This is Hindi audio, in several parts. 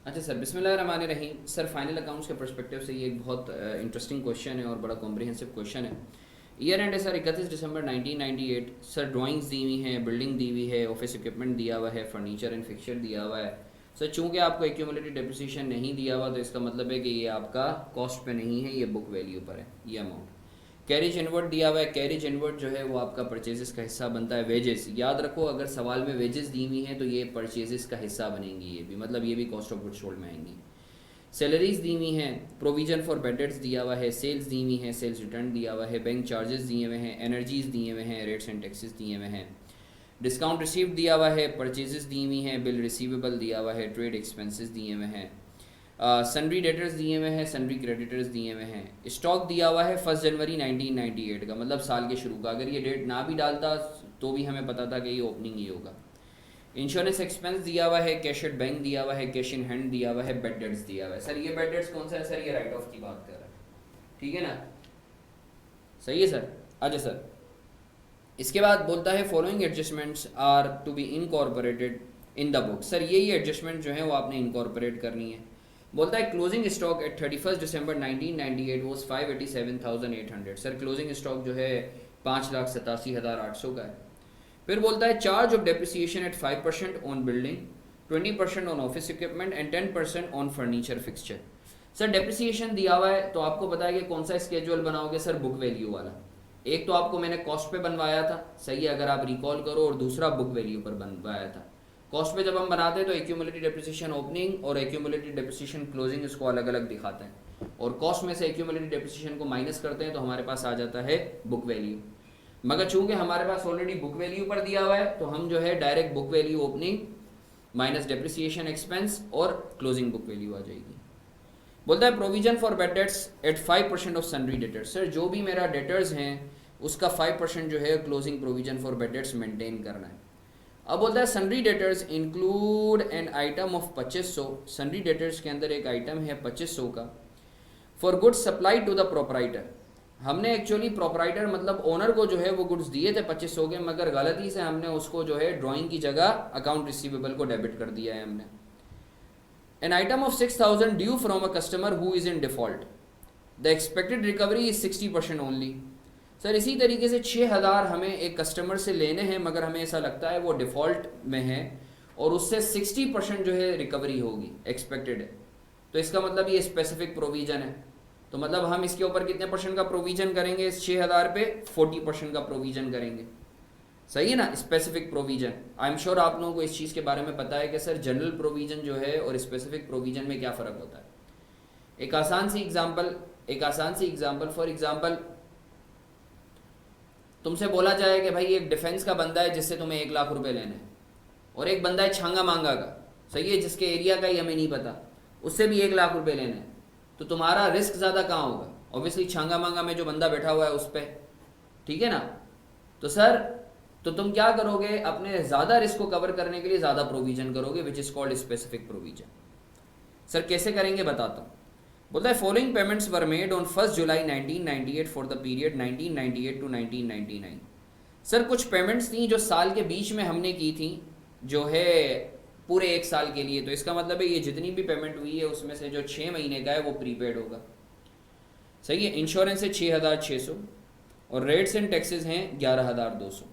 अच्छा सर, बिस्मिल्लाहिर्रहमानिर्रहीम। सर, फाइनल अकाउंट्स के पर्सपेक्टिव से ये एक बहुत इंटरेस्टिंग क्वेश्चन है और बड़ा कॉम्प्रिहेंसिव क्वेश्चन है। ईयर एंड है सर 31 दिसंबर 1998। सर ड्राइंग्स दी हुई हैं, बिल्डिंग दी हुई है, ऑफिस इक्विपमेंट दिया हुआ है, फर्नीचर एंड फिक्सचर दिया हुआ है। सर चूंकि आपको एक्यूमुलेटेड डेप्रिसिएशन नहीं दिया हुआ, तो इसका मतलब है कि ये आपका कॉस्ट पे नहीं है, ये बुक वैल्यू पर है ये अमाउंट। कैरिज इनवर्ड दिया हुआ है। कैरिज इनवर्ड जो है वो आपका परचेजेस का हिस्सा बनता है। वेजेस याद रखो, अगर सवाल में वेजेस दी हुई हैं तो ये परचेजेस का हिस्सा बनेंगी, ये भी मतलब ये भी कॉस्ट ऑफ गुड्स सोल्ड में आएंगी। सैलरीज दी हुई हैं, प्रोविजन फॉर बेड डेट्स दिया हुआ है, सेल्स दी हुई हैं, सेल्स रिटर्न दिया हुआ है, बैंक चार्जेस दिए हुए हैं, एनर्जीज दिए हुए हैं, रेट्स एंड टैक्सेस दिए हुए हैं, डिस्काउंट रिसीव दिया हुआ है, परचेजेस दी हुई हैं, बिल रिसीवेबल दिया हुआ है, ट्रेड एक्सपेंसेस दिए हुए हैं, सनरी डेटर्स दिए हुए हैं, सनरी क्रेडिटर्स दिए हुए हैं। स्टॉक दिया हुआ है 1 जनवरी 1998 का, मतलब साल के शुरू का। अगर ये डेट ना भी डालता तो भी हमें पता था कि ये ओपनिंग ही होगा। इंश्योरेंस एक्सपेंस दिया हुआ है, कैश एट बैंक दिया हुआ है, कैश इन हैंड दिया हुआ है, बेड डेट्स दिया हुआ है। सर ये बेड डेट्स कौन सा है? सर ये राइट ऑफ की बात कर रहा है, ठीक है ना? सही है सर। अच्छा सर, इसके बाद बोलता है following adjustments are to be incorporated in the book. Sir यही एडजस्टमेंट जो है वो आपने इनकॉर्पोरेट करनी है। बोलता है closing stock at 31 December 1998 was 587,800। Sir closing stock जो है 5,87,800 का है। फिर बोलता है charge of depreciation at 5% on building, 20% on office equipment and 10% on furniture fixture. Sir depreciation दिया हुआ है तो आपको पता है कि कौन सा स्केड्यूल बनाओगे? सर बुक वैल्यू वाला। एक तो आपको मैंने कॉस्ट पे बनवाया था, सही है, अगर आप रिकॉल करो, और दूसरा बुक वैल्यू पर बनवाया था। कॉस्ट पे जब हम बनाते हैं तो एक्यूमुलेटेड डेप्रिसिएशन ओपनिंग और एक्यूमुलेटेड डेप्रिसिएशन क्लोजिंग इसको अलग अलग दिखाते हैं, और कॉस्ट में से एक्यूमुलेटेड डेप्रिसिएशन को माइनस करते हैं तो हमारे पास आ जाता है बुक वैल्यू। मगर चूंकि हमारे पास ऑलरेडी बुक वैल्यू पर दिया हुआ है तो हम जो है direct book value opening minus depreciation expense और क्लोजिंग बुक वैल्यू आ जाएगी। बोलता है provision for bad debts at 5% of sundry debtors. Sir जो भी मेरा डेटर्स हैं उसका 5% जो है closing provision for bad debts maintain करना है। अब बोलता है sundry debtors include an item of 2500। Sundry debtors के अंदर एक आइटम है 2500 का, for goods supply to the proprietor. हमने एक्चुअली प्रोपराइटर मतलब ओनर को जो है वो गुड्स दिए थे 2500 के, मगर गलती से हमने उसको जो है ड्राइंग की जगह अकाउंट रिसीवेबल को डेबिट कर दिया है हमने। N item of 6,000 due from a customer who is in default, the expected recovery is 60% only. Sir इसी तरीके से 6,000 हमें एक कस्टमर से लेने हैं, मगर हमें ऐसा लगता है वो डिफ़ॉल्ट में है और उससे 60% जो है रिकवरी होगी, एक्सपेक्टेड है। तो इसका मतलब ये स्पेसिफिक प्रोविजन है। तो मतलब हम इसके ऊपर कितने परसेंट का प्रोविजन करेंगे? इस 6,000 पे 40% का प्रोविजन करेंगे, सही है ना? Specific provision. I am sure आप लोगों को इस चीज़ के बारे में पता है कि सर जनरल प्रोविजन जो है और स्पेसिफिक प्रोविजन में क्या फ़र्क होता है। एक आसान सी एग्जाम्पल फॉर एग्जाम्पल तुमसे बोला जाए कि भाई एक डिफेंस का बंदा है जिससे तुम्हें 1 लाख रुपए लेने हैं, और एक बंदा है छांगा मांगा का, सही है, जिसके एरिया का ही हमें नहीं पता, उससे भी 1 लाख रुपए लेने हैं। तो तुम्हारा रिस्क ज़्यादा कहाँ होगा? ऑब्वियसली छांगा मांगा में जो बंदा बैठा हुआ है उस पर, ठीक है ना? तो सर तो तुम क्या करोगे? अपने ज़्यादा रिस्क को कवर करने के लिए ज़्यादा प्रोविजन करोगे, which is called specific provision. Sir कैसे करेंगे बताता हूँ। बोलता है following payments were made on 1 July 1998 for the period 1998 to 1999। Sir कुछ पेमेंट्स थी जो साल के बीच में हमने की थी, जो है पूरे 1 साल के लिए। तो इसका मतलब है ये जितनी भी पेमेंट हुई है उसमें से जो 6 महीने का है वो प्रीपेड होगा, सही है। इंश्योरेंस है 6,600 और रेट्स एंड टैक्सेस हैं 11,200।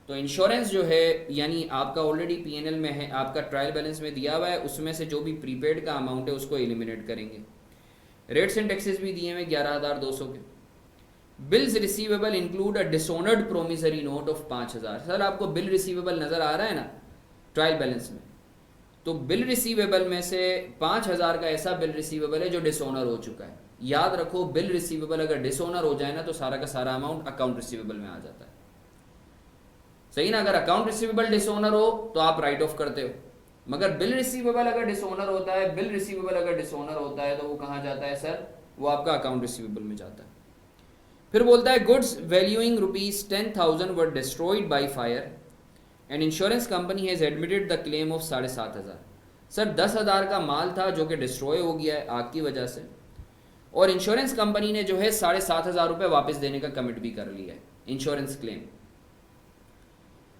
तो इंश्योरेंस जो है यानी आपका ऑलरेडी पीएनएल में है, आपका ट्रायल बैलेंस में दिया हुआ है, उसमें से जो भी प्रीपेड का अमाउंट है उसको एलिमिनेट करेंगे। रेट्स एंड टैक्सेस भी दिए हुए 11,200 के। Bills receivable include a dishonoured promissory note of 5,000। Sir आपको बिल रिसीवेबल नज़र आ रहा है ना ट्रायल बैलेंस में? तो बिल रिसीवेबल में से 5,000 का ऐसा बिल रिसीवेबल है जो डिसोनर हो चुका है। याद रखो, बिल रिसीवेबल अगर डिसोनर हो जाए ना तो सारा का सारा अमाउंट अकाउंट रिसीवेबल में आ जाता है, सही ना? अगर अकाउंट रिसीवेबल डिसोनर हो तो आप राइट ऑफ करते हो, मगर बिल रिसीवेबल अगर डिसोनर होता है, बिल रिसीवेबल अगर डिसोनर होता है तो वो कहाँ जाता है सर? वो आपका अकाउंट रिसीवेबल में जाता है। फिर बोलता है goods valuing ₹10,000 were destroyed by fire and insurance company has admitted the claim of 7,500। Sir 10,000 का माल था जो कि डिस्ट्रॉय हो गया है आग की वजह से, और इंश्योरेंस कंपनी ने जो है 7,500 रुपये वापस देने का कमिट भी कर लिया है, इंश्योरेंस क्लेम।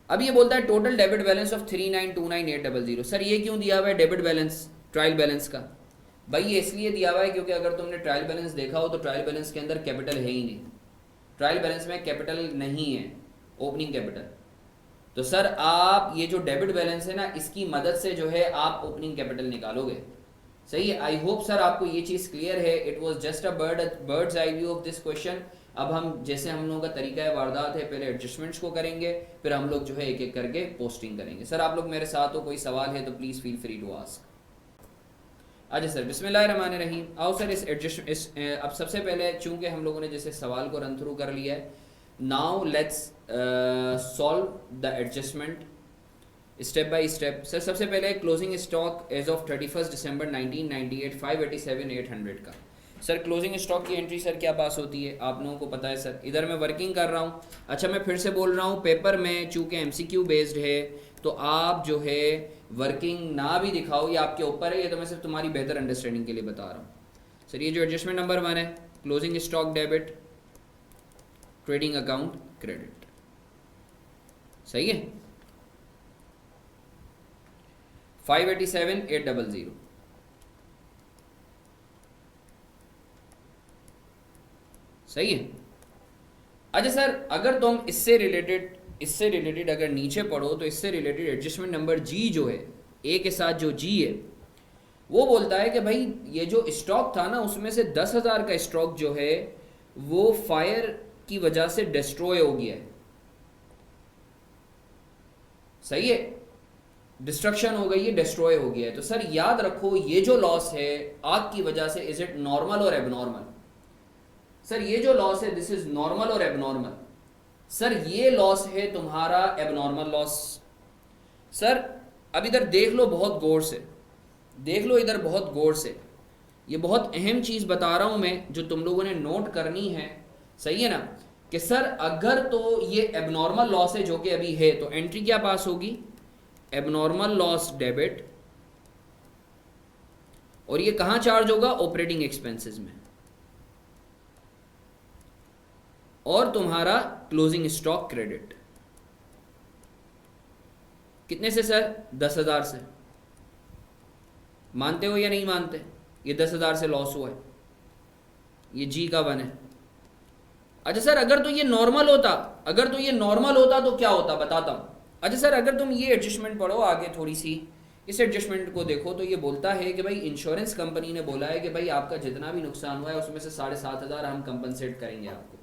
अब ये बोलता है total debit balance of 3,929,800। Sir ये क्यों दिया हुआ है डेबिट बैलेंस ट्रायल बैलेंस का। भाई ये इसलिए दिया हुआ है क्योंकि अगर तुमने ट्रायल बैलेंस देखा हो तो ट्रायल बैलेंस के अंदर कैपिटल है ही नहीं, ट्रायल बैलेंस में कैपिटल नहीं है, ओपनिंग कैपिटल। तो सर आप ये जो डेबिट बैलेंस है ना, इसकी मदद से जो है आप ओपनिंग कैपिटल निकालोगे। सही है, आई होप सर आपको ये चीज़ क्लियर है। It was just a bird's eye view of this question. अब हम जैसे हम लोगों का तरीका है वारदात है, पहले एडजस्टमेंट्स को करेंगे, फिर हम लोग जो है एक एक करके पोस्टिंग करेंगे। सर आप लोग मेरे साथ हो, कोई सवाल है तो please feel free to ask. अच्छा सर, बिस्मिल्लाहिर्रहमानिर्रहीम। आओ सर अब सबसे पहले चूंकि हम लोगों ने जैसे सवाल को रन थ्रू कर लिया है, now let's solve the adjustment step by step. Sir सबसे पहले closing stock as of 31 December 1998 587,800 का। सर क्लोजिंग स्टॉक की एंट्री सर क्या पास होती है, आप लोगों को पता है सर। इधर मैं वर्किंग कर रहा हूँ। अच्छा मैं फिर से बोल रहा हूँ, पेपर में चूँकि MCQ बेस्ड है तो आप जो है वर्किंग ना भी दिखाओ, ये आपके ऊपर है, ये तो मैं सिर्फ तुम्हारी बेहतर अंडरस्टैंडिंग के लिए बता रहा हूँ। सर ये जो एडजस्टमेंट नंबर 1 है, closing stock debit, trading account credit, सही है। 587,800, सही है। अच्छा सर अगर तुम इससे रिलेटेड अगर नीचे पढ़ो तो इससे रिलेटेड एडजस्टमेंट नंबर G जो है, A के साथ जो G है, वो बोलता है कि भाई ये जो स्टॉक था ना उसमें से 10,000 का स्टॉक जो है वो फायर की वजह से डिस्ट्रॉय हो गया है, सही है, डिस्ट्रक्शन हो गई है, डिस्ट्रॉय हो गया है। तो सर याद रखो ये जो लॉस है आग की वजह से, इज इट नॉर्मल और एबनॉर्मल? सर ये जो लॉस है दिस इज नॉर्मल और एबनॉर्मल? सर ये लॉस है तुम्हारा एबनॉर्मल लॉस। सर अब इधर देख लो बहुत गौर से, देख लो इधर बहुत गौर से, ये बहुत अहम चीज़ बता रहा हूं मैं जो तुम लोगों ने नोट करनी है, सही है ना। कि सर अगर तो ये एबनॉर्मल लॉस है जो कि अभी है, तो एंट्री क्या पास होगी, एबनॉर्मल लॉस डेबिट, और ये कहां चार्ज होगा, ऑपरेटिंग एक्सपेंसेस में। और तुम्हारा क्लोजिंग स्टॉक क्रेडिट कितने से सर, 10,000 से। मानते हो या नहीं मानते, ये 10,000 से लॉस हुआ है, ये G का 1 है। अच्छा सर अगर तो ये नॉर्मल होता, अगर तो ये नॉर्मल होता तो क्या होता, बताता हूं। अच्छा सर अगर तुम ये एडजस्टमेंट पढ़ो आगे थोड़ी सी, इस एडजस्टमेंट को देखो तो ये बोलता है कि भाई इंश्योरेंस कंपनी ने बोला है कि भाई आपका जितना भी नुकसान हुआ है उसमें से 7,500 हम कंपनसेट करेंगे आपको,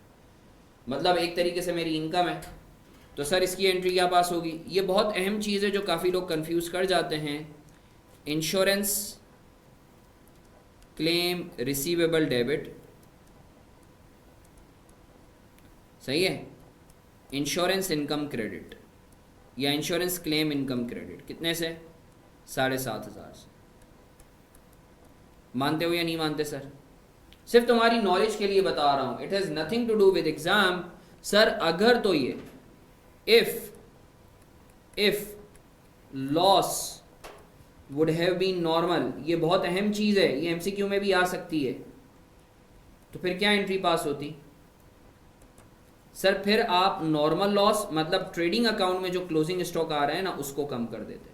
मतलब एक तरीके से मेरी इनकम है। तो सर इसकी एंट्री क्या पास होगी, ये बहुत अहम चीज़ है जो काफ़ी लोग कंफ्यूज कर जाते हैं। इंश्योरेंस क्लेम रिसीवेबल डेबिट, सही है, इंश्योरेंस इनकम क्रेडिट या इंश्योरेंस क्लेम इनकम क्रेडिट, कितने से, 7,500 से। मानते हो या नहीं मानते सर? सिर्फ तुम्हारी नॉलेज के लिए बता रहा हूं, it has nothing to do with exam. Sir अगर तो ये if loss would have been normal, ये बहुत अहम चीज़ है, ये MCQ में भी आ सकती है, तो फिर क्या एंट्री पास होती सर? फिर आप नॉर्मल लॉस मतलब ट्रेडिंग अकाउंट में जो क्लोजिंग स्टॉक आ रहे हैं ना उसको कम कर देते,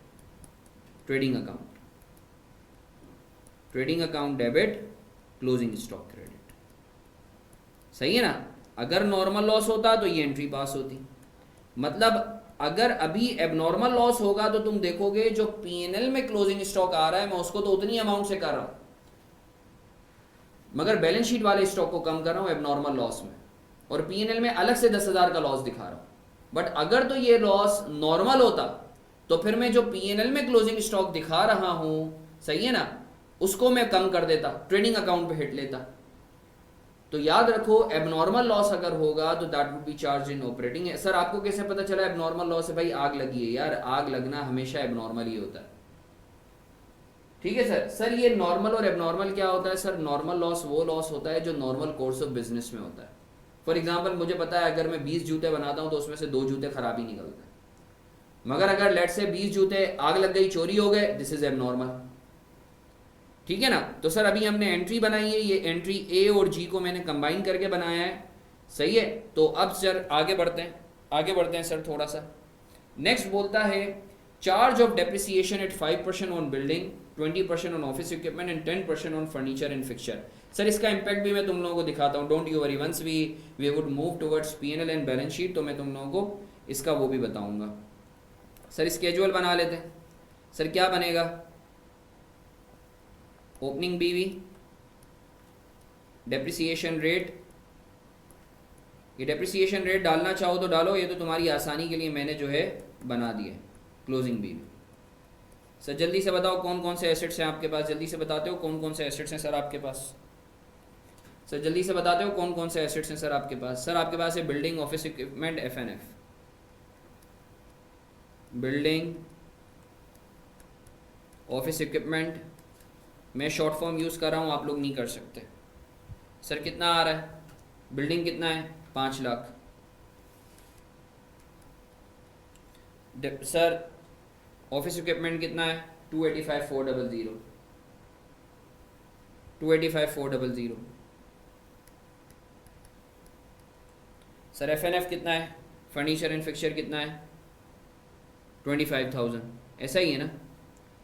trading account debit, closing stock credit, सही है ना। अगर नॉर्मल लॉस होता तो ये एंट्री पास होती। मतलब अगर अभी एबनॉर्मल लॉस होगा तो तुम देखोगे जो P&L में क्लोजिंग स्टॉक आ रहा है मैं उसको तो उतनी अमाउंट से कर रहा हूं, मगर बैलेंस शीट वाले स्टॉक को कम कर रहा हूं एबनॉर्मल लॉस में, और P&L में अलग से 10,000 का लॉस दिखा रहा हूं। बट अगर तो ये लॉस नॉर्मल होता तो फिर मैं जो P&L में क्लोजिंग स्टॉक दिखा रहा हूं, सही है ना, उसको मैं कम कर देता, ट्रेडिंग अकाउंट पे हिट लेता। तो याद रखो एबनॉर्मल लॉस अगर होगा तो that would be charge in operating. Sir आपको कैसे पता चला एबनॉर्मल लॉस है? भाई आग लगी है यार, आग लगना हमेशा एबनॉर्मल ही होता है, ठीक है सर। सर ये नॉर्मल और एबनॉर्मल क्या होता है सर? नॉर्मल लॉस वो लॉस होता है जो नॉर्मल कोर्स ऑफ बिजनेस में होता है। फॉर एग्जाम्पल मुझे पता है अगर मैं 20 जूते बनाता हूँ तो उसमें से 2 जूते खराब ही निकलते हैं, मगर अगर लेट से 20 जूते आग लग गई, चोरी हो गए, दिस इज एबनॉर्मल, ठीक है ना। तो सर अभी हमने एंट्री बनाई है, ये एंट्री A और G को मैंने कंबाइन करके बनाया है, सही है। तो अब सर आगे बढ़ते हैं सर थोड़ा सा। नेक्स्ट बोलता है charge of depreciation at 5% on building 20% on office equipment and 10% on furniture and fixture. Sir इसका इम्पैक्ट भी मैं तुम लोगों को दिखाता हूँ, don't you worry, once we would move towards P&L and balance sheet तो मैं तुम लोगों को इसका वो भी बताऊंगा। सर स्केजुअल बना लेते हैं। सर क्या बनेगा, ओपनिंग बीवी, डेप्रिसिएशन रेट, ये डेप्रिसिएशन रेट डालना चाहो तो डालो, ये तो तुम्हारी आसानी के लिए मैंने जो है बना दिया। क्लोजिंग बीवी। सर जल्दी से बताओ कौन कौन से एसेट्स हैं आपके पास, जल्दी से बताते हो कौन कौन से एसेट्स हैं सर आपके पास। सर जल्दी से बताते हो कौन कौन से एसेट्स हैं सर आपके पास। सर आपके पास है building, office equipment, F&F। Building, office equipment, मैं शॉर्ट फॉर्म यूज़ कर रहा हूँ, आप लोग नहीं कर सकते। सर कितना आ रहा है, बिल्डिंग कितना है 5 लाख। सर ऑफिस इक्विपमेंट कितना है 285,400, 285,400। सर F&F कितना है, फर्नीचर एंड फिक्चर कितना है 25,000, ऐसा ही है ना,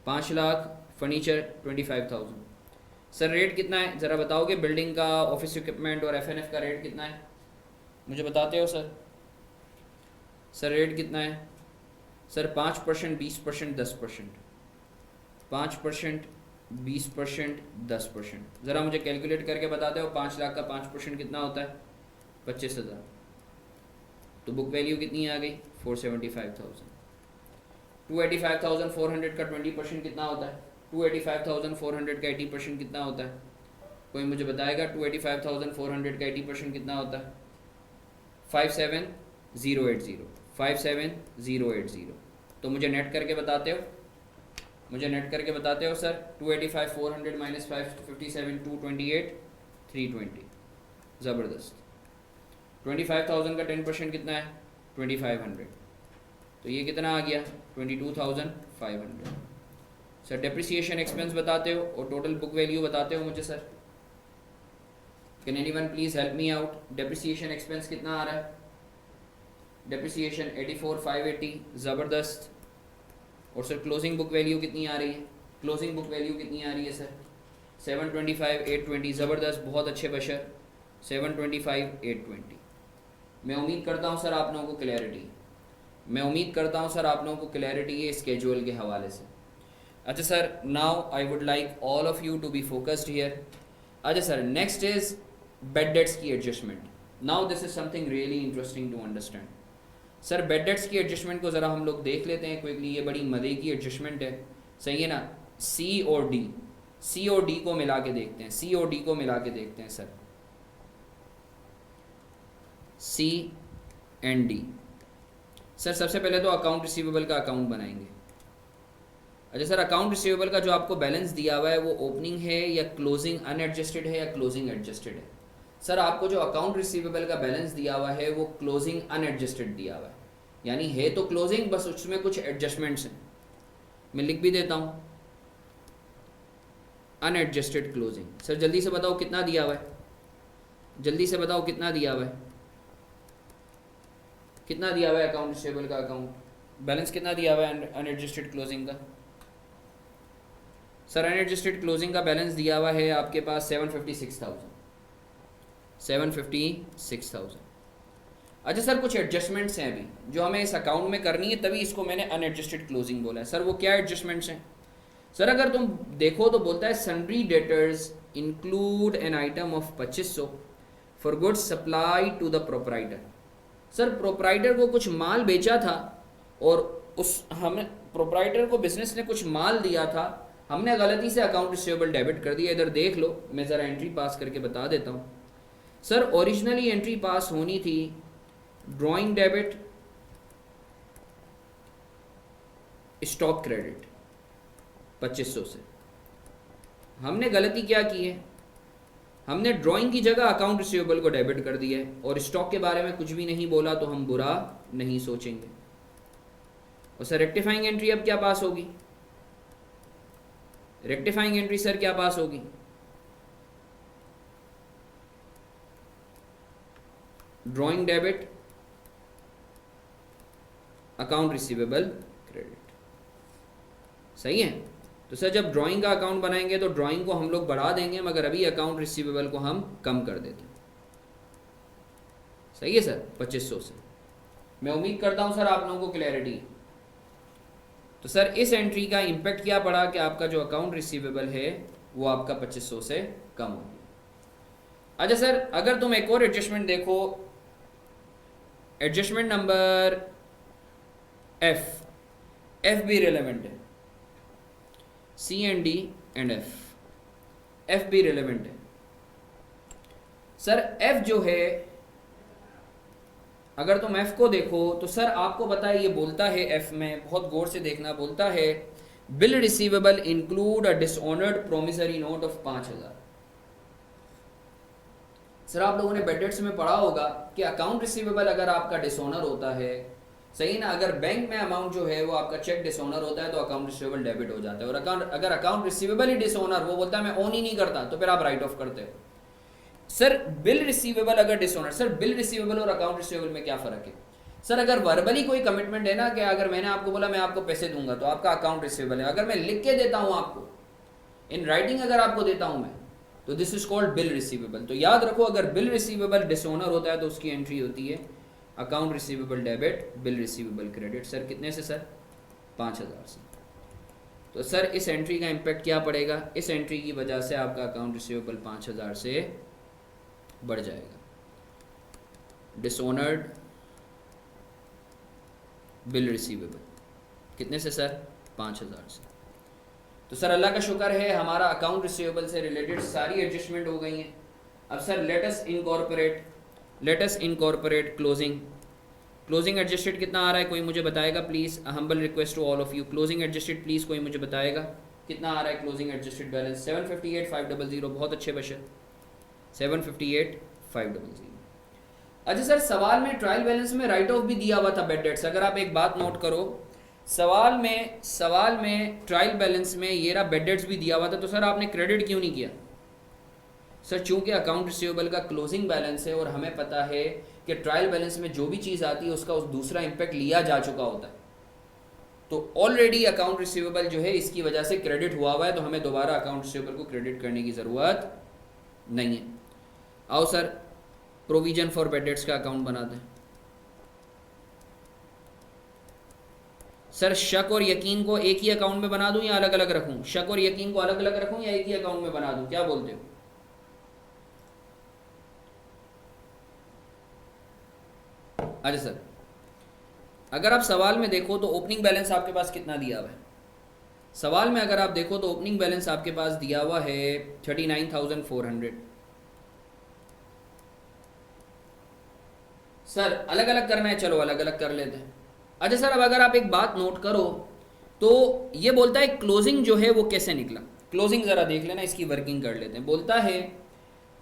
5 लाख फर्नीचर 25,000। सर रेट कितना है ज़रा बताओगे, बिल्डिंग का, ऑफिस इक्विपमेंट और F&F का रेट कितना है मुझे बताते हो सर। सर रेट कितना है सर 5%, 20%, 10%, 5%, 20%, 10%। ज़रा मुझे कैलकुलेट करके बताते हो 5 लाख का 5% कितना होता है 25,000, तो बुक वैल्यू कितनी आ गई 475,000। 285,400 का 20% कितना होता है, 285,400 का 80% कितना होता है, कोई मुझे बताएगा 285,400 का 80% कितना होता है 57080, 57080। तो मुझे नेट करके बताते हो, मुझे नेट करके बताते हो सर। 285,400 माइनस 557, 228, 320, ज़बरदस्त। 25,000 का 10% कितना है 2500, तो ये कितना आ गया 22,500। सर डेप्रिसिएशन एक्सपेंस बताते हो और टोटल बुक वैल्यू बताते हो मुझे sir. Can anyone please help me out, depreciation expense कितना आ रहा है, डेप्रिसिएशन 84,580, ज़बरदस्त। और सर क्लोजिंग बुक वैल्यू कितनी आ रही है, क्लोजिंग बुक वैल्यू कितनी आ रही है सर 725,820, ज़बरदस्त, बहुत अच्छे बशर, 725,820। मैं उम्मीद करता हूँ सर आप लोगों को क्लैरिटी, मैं उम्मीद करता हूँ सर आप लोगों को क्लैरिटी है स्केड्यूल के हवाले से। अच्छा sir, now I would like all of you to be focused here. अच्छा sir, next is bad debts की adjustment. Now this is something really interesting to understand. Sir bad debts की एडजस्टमेंट को ज़रा हम लोग देख लेते हैं क्विकली, ये बड़ी मज़े की एडजस्टमेंट है, सही है ना। सी और डी, सी और डी को मिला के देखते हैं, सी और डी को मिला के देखते हैं sir, C and D. Sir सबसे पहले तो अकाउंट रिसीवेबल का अकाउंट बनाएंगे। अच्छा सर, अकाउंट रिसीवेबल का जो आपको बैलेंस दिया हुआ है वो ओपनिंग है या क्लोजिंग अनएडजस्टेड है या क्लोजिंग एडजस्टेड है। सर आपको जो अकाउंट रिसीवेबल का बैलेंस दिया हुआ है वो क्लोजिंग अनएडजस्टेड दिया हुआ है, यानी है तो क्लोजिंग, बस उसमें कुछ एडजस्टमेंट्स हैं। मैं लिख भी देता हूँ अनएडजस्टेड क्लोजिंग। सर जल्दी से बताओ कितना दिया हुआ है, जल्दी से बताओ कितना दिया हुआ है, कितना दिया हुआ है अकाउंट रिसीवेबल का अकाउंट बैलेंस कितना दिया हुआ है अनएडजस्टेड क्लोजिंग का। सर अनएडजस्टेड क्लोजिंग का बैलेंस दिया हुआ है आपके पास 756,000, 756,000। अच्छा सर, कुछ एडजस्टमेंट्स हैं अभी जो हमें इस अकाउंट में करनी है, तभी इसको मैंने अनएडजस्टेड क्लोजिंग बोला है। सर वो क्या एडजस्टमेंट्स हैं सर, अगर तुम देखो तो बोलता है sundry debtors include an item of 2500 for goods supply to the proprietor. Sir proprietor को कुछ माल बेचा था और उस हमें प्रोपराइटर को बिजनेस ने कुछ माल दिया था, हमने गलती से अकाउंट रिसीवेबल डेबिट कर दिया। इधर देख लो, मैं ज़रा एंट्री पास करके बता देता हूँ। सर ओरिजिनली एंट्री पास होनी थी ड्राइंग डेबिट, स्टॉक क्रेडिट 2500 से। हमने गलती क्या की है, हमने ड्राइंग की जगह अकाउंट रिसीवेबल को डेबिट कर दिया है और स्टॉक के बारे में कुछ भी नहीं बोला, तो हम बुरा नहीं सोचेंगे। और सर रेक्टिफाइंग एंट्री अब क्या पास होगी, रेक्टिफाइंग एंट्री सर क्या पास होगी, drawing debit account receivable credit, सही है। तो सर जब ड्राइंग का अकाउंट बनाएंगे तो ड्राइंग को हम लोग बढ़ा देंगे, मगर अभी अकाउंट रिसीवेबल को हम कम कर देते हैं। सही है सर, 2500 से। मैं उम्मीद करता हूं सर आप लोगों को क्लैरिटी। तो सर इस एंट्री का इम्पैक्ट क्या पड़ा कि आपका जो अकाउंट रिसीवेबल है वो आपका 2500 से कम हो गया। अच्छा सर, अगर तुम एक और एडजस्टमेंट देखो, एडजस्टमेंट नंबर एफ भी रिलेवेंट है, सी एंड डी एंड एफ भी रिलेवेंट है। सर एफ जो है, अगर तुम एफ को देखो तो सर आपको पता है ये बोलता है, एफ में बहुत गौर से देखना, बोलता है bill receivable include a dishonoured promissory note of 5000। Sir आप लोगों ने बैड डेट्स में पढ़ा होगा कि अकाउंट रिसीवेबल अगर आपका डिसऑनर होता है, सही ना, अगर बैंक में अमाउंट जो है वो आपका चेक डिसऑनर होता है तो अकाउंट रिसीवेबल डेबिट हो जाता है। और अगर अकाउंट रिसीवेबल ही डिसऑनर, वो बोलता है मैं ओन ही नहीं करता, तो फिर आप राइट ऑफ करते हो। सर बिल रिसीवेबल अगर डिसऑनर, सर बिल रिसीवेबल और अकाउंट रिसीवेबल में क्या फर्क है? सर अगर वर्बली कोई कमिटमेंट है ना कि अगर मैंने आपको बोला मैं आपको पैसे दूंगा तो आपका अकाउंट रिसीवेबल है। अगर मैं लिख के देता हूं आपको, इन राइटिंग अगर आपको देता हूं मैं, तो this is called bill receivable. तो याद रखो, अगर बिल रिसीवेबल डिसऑनर होता है तो उसकी एंट्री होती है account receivable debit, bill receivable credit. Sir कितने से सर? 5000 से। तो सर इस एंट्री का इम्पैक्ट क्या पड़ेगा? इस एंट्री की वजह से आपका अकाउंट रिसीवेबल 5000 से बढ़ जाएगा। डिसऑनर्ड बिल रिसीवेबल कितने से सर? 5000 से। तो सर अल्लाह का शुक्र है हमारा अकाउंट रिसीवेबल से रिलेटेड सारी एडजस्टमेंट हो गई हैं। अब sir let us incorporate closing adjusted कितना आ रहा है? कोई मुझे बताएगा please, humble request to all of you. Closing adjusted please कोई मुझे बताएगा कितना आ रहा है क्लोजिंग एडजस्टेड बैलेंस? 758,500। बहुत अच्छे बशर, 758,500। अच्छा सर, सवाल में ट्रायल बैलेंस में राइट ऑफ भी दिया हुआ था बैड डेट्स। अगर आप एक बात नोट करो, सवाल में ट्रायल बैलेंस में ये रहा बैड डेट्स भी दिया हुआ था, तो सर आपने क्रेडिट क्यों नहीं किया? सर चूंकि अकाउंट रिसीवेबल का क्लोजिंग बैलेंस है और हमें पता है कि ट्रायल बैलेंस में जो भी चीज़ आती है उसका उस दूसरा इम्पैक्ट लिया जा चुका होता है, तो ऑलरेडी अकाउंट रिसीवेबल जो है इसकी वजह से क्रेडिट हुआ हुआ है, तो हमें दोबारा अकाउंट रिसीवेबल को क्रेडिट करने की ज़रूरत नहीं है। आओ sir provision for bad debts का अकाउंट बनाते हैं। सर शक और यकीन को एक ही अकाउंट में बना दूं या अलग अलग रखूं? शक और यकीन को अलग अलग रखूं या एक ही अकाउंट में बना दूं? क्या बोलते हो? अच्छा सर, अगर आप सवाल में देखो तो ओपनिंग बैलेंस आपके पास कितना दिया हुआ है? सवाल में अगर आप देखो तो ओपनिंग बैलेंस आपके पास दिया हुआ है 39,400। सर अलग अलग करना है, चलो अलग अलग कर लेते हैं। अच्छा सर, अब अगर आप एक बात नोट करो तो ये बोलता है क्लोजिंग जो है वो कैसे निकला। क्लोजिंग ज़रा देख लेना, इसकी वर्किंग कर लेते हैं। बोलता है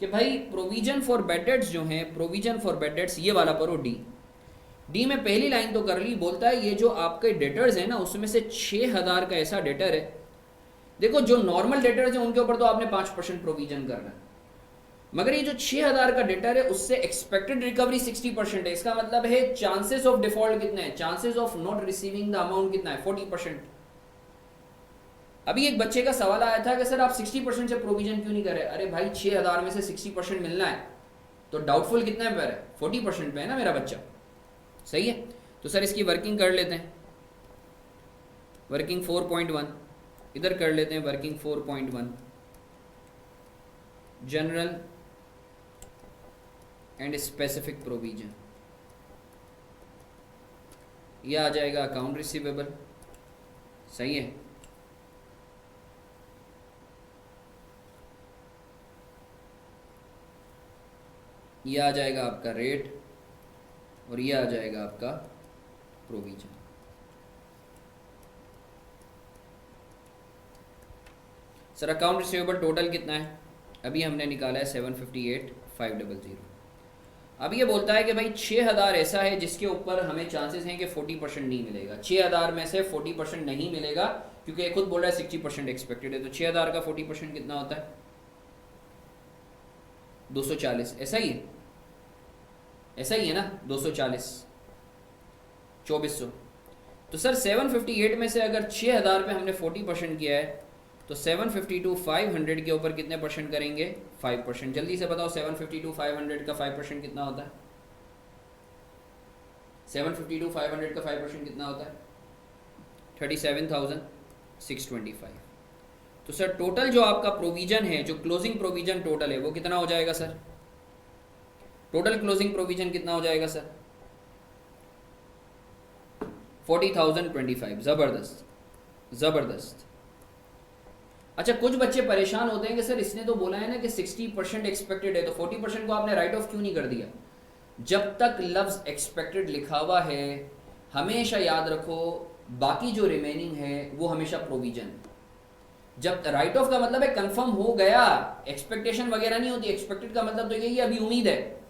कि भाई प्रोविजन फॉर बैड डेट्स जो है, प्रोविजन फॉर बैड डेट्स ये वाला पढ़ो, डी में पहली लाइन तो कर ली। बोलता है ये जो आपके डेटर्स हैं ना, उसमें से 6000 का ऐसा डेटर है, देखो जो नॉर्मल डेटर्स हैं उनके ऊपर तो आपने 5% प्रोविजन करना है, मगर ये जो 6000 का डेटर है उससे एक्सपेक्टेड रिकवरी 60% है। इसका मतलब है चांसेस ऑफ डिफॉल्ट कितने हैं, chances of not receiving the amount कितना है? 40%। अभी एक बच्चे का सवाल आया था कि सर आप 60% से प्रोविजन क्यों नहीं कर रहे? अरे भाई 6000 में से 60% मिलना है तो डाउटफुल कितने पर है? 40% पे है ना मेरा बच्चा, सही है। तो सर इसकी वर्किंग कर लेते हैं, वर्किंग 4.1 इधर कर लेते हैं, working 4.1 general and specific provision, ये आ जाएगा अकाउंट रिसीवेबल, सही है। ये आ जाएगा आपका रेट और ये आ जाएगा आपका provision. Sir account receivable total कितना है? अभी हमने निकाला है 758,500। अब ये बोलता है कि भाई 6000 ऐसा है जिसके ऊपर हमें चांसेस हैं कि 40% नहीं मिलेगा। 6000 में से 40% नहीं मिलेगा क्योंकि खुद बोल रहा है 60% एक्सपेक्टेड है, तो 6000 का 40% कितना होता है? 240। ऐसा ही है, ऐसा ही है ना, 240, 2400। तो सर 758 में से अगर 6000 पे हमने 40% किया है तो 752 500 के ऊपर कितने परसेंट करेंगे? 5%। जल्दी से बताओ 752 500 का 5% कितना होता है? 752 500 का 5% कितना होता है? 37,625। तो सर टोटल जो आपका प्रोविजन है, जो क्लोजिंग प्रोविजन टोटल है, वो कितना हो जाएगा सर? टोटल क्लोजिंग प्रोविजन कितना हो जाएगा सर? 40,025। ज़बरदस्त ज़बरदस्त। अच्छा, कुछ बच्चे परेशान होते हैं कि सर इसने तो बोला है ना कि 60% एक्सपेक्टेड है, तो 40% को आपने राइट ऑफ क्यों नहीं कर दिया? जब तक लफ्ज़ एक्सपेक्टेड लिखा हुआ है, हमेशा याद रखो बाकी जो रिमेनिंग है वो हमेशा प्रोविजन। जब राइट ऑफ का मतलब है कंफर्म हो गया, एक्सपेक्टेशन वगैरह नहीं होती। एक्सपेक्टेड का मतलब तो यही अभी उम्मीद है,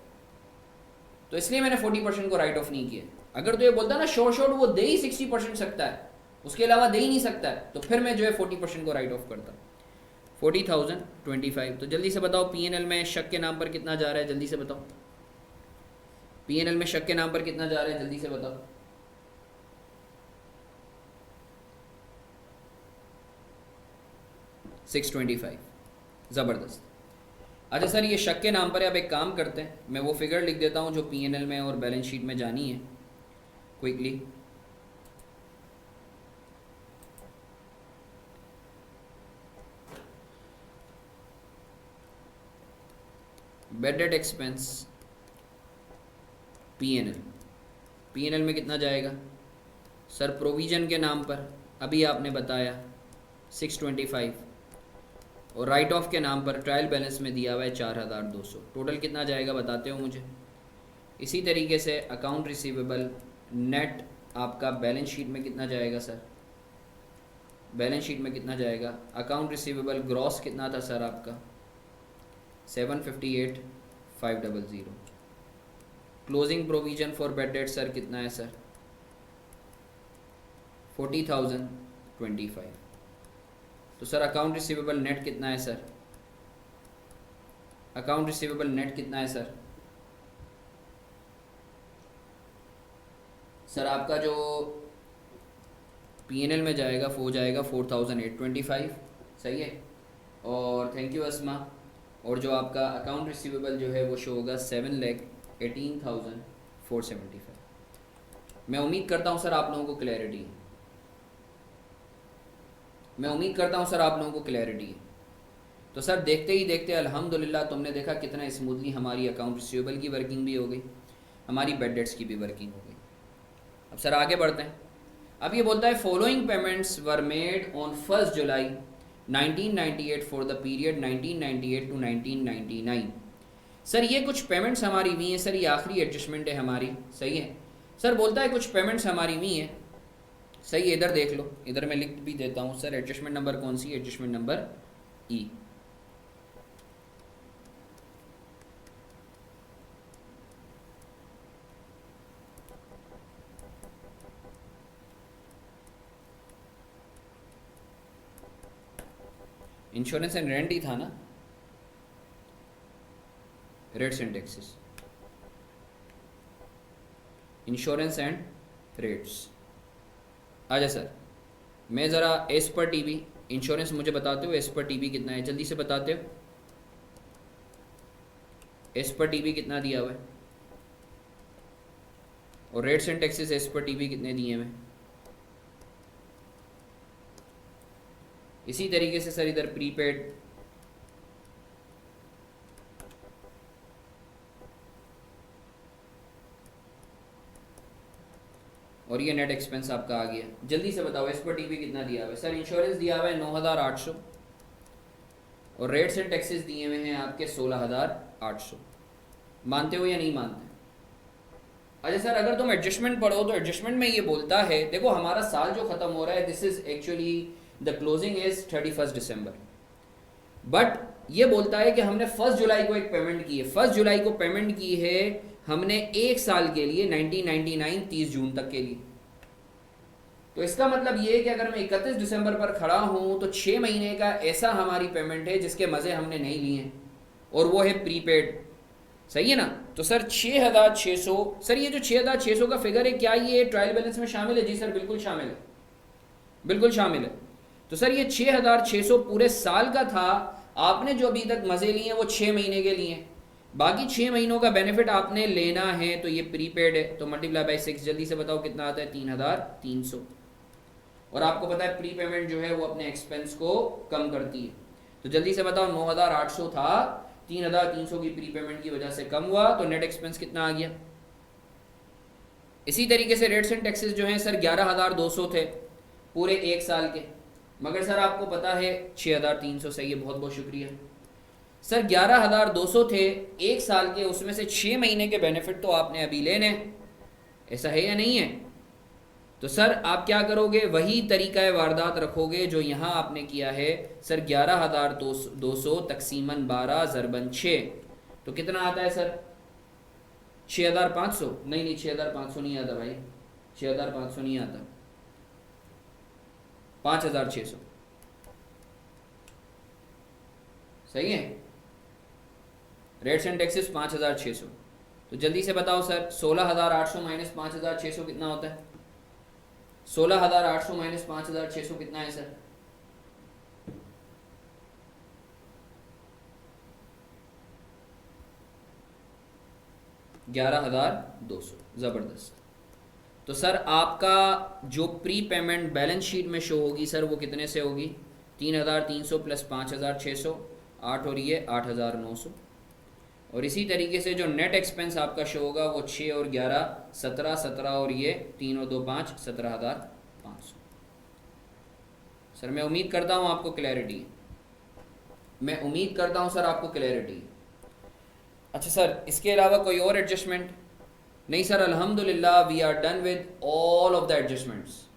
तो इसलिए मैंने 40% को राइट ऑफ नहीं किया। अगर तो ये बोलता ना शॉर्ट वो दे ही 60% सकता है, उसके अलावा दे ही नहीं सकता है, तो फिर मैं जो है 40% को राइट ऑफ करता। 40,025। तो जल्दी से बताओ पीएनएल में शक के नाम पर कितना जा रहा है? जल्दी से बताओ पीएनएल में शक के नाम पर कितना जा रहा है? जल्दी से बताओ। 625। ज़बरदस्त। अच्छा सर ये शक के नाम पर है, अब एक काम करते हैं, मैं वो फिगर लिख देता हूँ जो पीएनएल में और बैलेंस शीट में जानी है quickly. Bad debt expense PNL में कितना जाएगा सर? प्रोविजन के नाम पर अभी आपने बताया 625, और राइट ऑफ के नाम पर ट्रायल बैलेंस में दिया हुआ है 4,200। टोटल कितना जाएगा बताते हो मुझे? इसी तरीके से अकाउंट रिसीवेबल नेट आपका बैलेंस शीट में कितना जाएगा सर? बैलेंस शीट में कितना जाएगा? अकाउंट रिसीवेबल ग्रॉस कितना था सर आपका? 758,500। Closing provision for bad debt sir कितना है सर? 40,025। तो सर अकाउंट रिसीवेबल नेट कितना है सर? अकाउंट रिसीवेबल नेट कितना है सर? सर आपका जो पीएनएल में जाएगा वो जाएगा 4,825। सही है, और थैंक यू अस्मा। और जो आपका अकाउंट रिसीवेबल जो है वो शो होगा 7,18,475। मैं उम्मीद करता हूँ सर आप लोगों को क्लैरिटी है। तो सर देखते ही देखते अल्हम्दुलिल्लाह तुमने देखा कितना स्मूथली हमारी अकाउंट रिसीवेबल की वर्किंग भी हो गई, हमारी बैड डेट्स की भी वर्किंग हो गई। अब सर आगे बढ़ते हैं। अब ये बोलता है following payments were made on 1 July 1998 for the period 1998 to 1999। Sir ये कुछ पेमेंट्स हमारी हुई हैं सर, ये आखिरी एडजस्टमेंट है हमारी। सही है सर, बोलता है कुछ पेमेंट्स हमारी हुई हैं। सही है, इधर देख लो, इधर मैं लिख भी देता हूँ सर। एडजस्टमेंट नंबर कौन सी? Adjustment number E. Insurance and rent ही था ना, rates and taxes, insurance and rates. आजा सर, मैं ज़रा एस पर टीवी इंश्योरेंस मुझे बताते हो, एस पर टीवी कितना है? जल्दी से बताते हो एस पर टीवी कितना दिया हुआ है, और रेट्स एंड टैक्सेस एस पर टीवी कितने दिए हुए? इसी तरीके से सर इधर प्रीपेड, और ये नेट एक्सपेंस आपका आ गया। जल्दी से बताओ एस पर टीवी कितना दिया हुआ है सर? इंश्योरेंस दिया हुआ है 9,800, और रेट्स एंड टैक्सेस दिए हुए हैं आपके 16,800। मानते हो या नहीं मानते? अच्छा सर, अगर तुम एडजस्टमेंट पढ़ो तो एडजस्टमेंट में ये बोलता है, देखो हमारा साल जो ख़त्म हो रहा है, this is actually the closing is 31 December, but ये बोलता है कि हमने 1 जुलाई को एक पेमेंट की है। 1 जुलाई को पेमेंट की है हमने एक साल के लिए, 1999 30 जून तक के लिए। तो इसका मतलब ये है कि अगर मैं 31 दिसंबर पर खड़ा हूँ तो 6 महीने का ऐसा हमारी पेमेंट है जिसके मज़े हमने नहीं लिए हैं, और वो है प्रीपेड। सही है ना? तो सर 6,600, सर ये जो 6,600 का फिगर है क्या ये ट्रायल बैलेंस में शामिल है? जी सर बिल्कुल शामिल है, बिल्कुल शामिल है। तो सर ये 6,600 पूरे साल का था, आपने जो अभी तक मजे लिए हैं वो 6 महीने के लिए हैं, बाकी 6 महीनों का बेनिफिट आपने लेना है, तो ये प्रीपेड है, तो मल्टीप्लाई बाई 6, जल्दी से बताओ कितना आता है, 3,300। और आपको पता है प्री पेमेंट जो है वो अपने एक्सपेंस को कम करती है, तो जल्दी से बताओ 9,800 था, 3,300 की प्री पेमेंट की वजह से कम हुआ, तो नेट एक्सपेंस कितना आ गया। इसी तरीके से रेट्स एंड टैक्सेस जो हैं सर 11,200 थे पूरे एक साल के, मगर सर आपको पता है 6,300 सही है, बहुत बहुत शुक्रिया सर। 11,200 थे एक साल के, उसमें से 6 महीने के बेनिफिट तो आपने अभी लेने, ऐसा है या नहीं है। तो सर आप क्या करोगे, वही तरीका वारदात रखोगे जो यहाँ आपने किया है सर। 11,200 तकसीमन 12 ज़रबन 6, तो कितना आता है सर, 6,500। नहीं 6,500 नहीं आता भाई, 6,500 नहीं आता, 5,600 सही है। रेट्स एंड टैक्सेस 5,600, तो जल्दी से बताओ सर 16,800 माइनस 5,600 कितना होता है, 16,800 माइनस 5,600 कितना है सर, 11,200। ज़बरदस्त। तो सर आपका जो प्री पेमेंट बैलेंस शीट में शो होगी सर वो कितने से होगी, 3,300 प्लस 5,600, 8 और ये 8,900। और इसी तरीके से जो नेट एक्सपेंस आपका शो होगा वो 6 और 11 17, 17 और ये 3 और 2 5, 17,500। सर मैं उम्मीद करता हूँ आपको क्लैरिटी, मैं उम्मीद करता हूँ सर आपको क्लैरिटी। अच्छा सर इसके अलावा कोई और एडजस्टमेंट नहीं सर, अल्हम्दुलिल्लाह we are done with all of the adjustments.